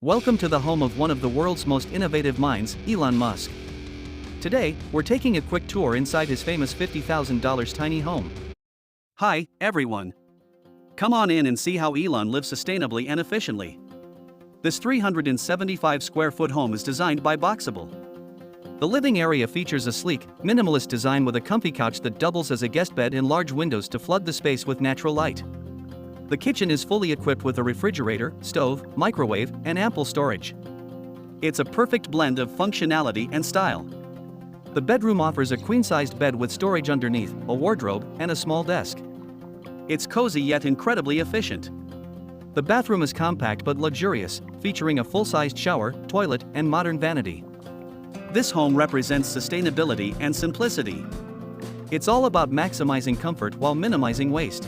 Welcome to the home of one of the world's most innovative minds, Elon Musk. Today, we're taking a quick tour inside his famous $50,000 tiny home. Hi, everyone. Come on in and see how Elon lives sustainably and efficiently. This 375 square foot home is designed by Boxabl. The living area features a sleek, minimalist design with a comfy couch that doubles as a guest bed and large windows to flood the space with natural light. The kitchen is fully equipped with a refrigerator, stove, microwave, and ample storage. It's a perfect blend of functionality and style. The bedroom offers a queen-sized bed with storage underneath, a wardrobe, and a small desk. It's cozy yet incredibly efficient. The bathroom is compact but luxurious, featuring a full-sized shower, toilet, and modern vanity. This home represents sustainability and simplicity. It's all about maximizing comfort while minimizing waste.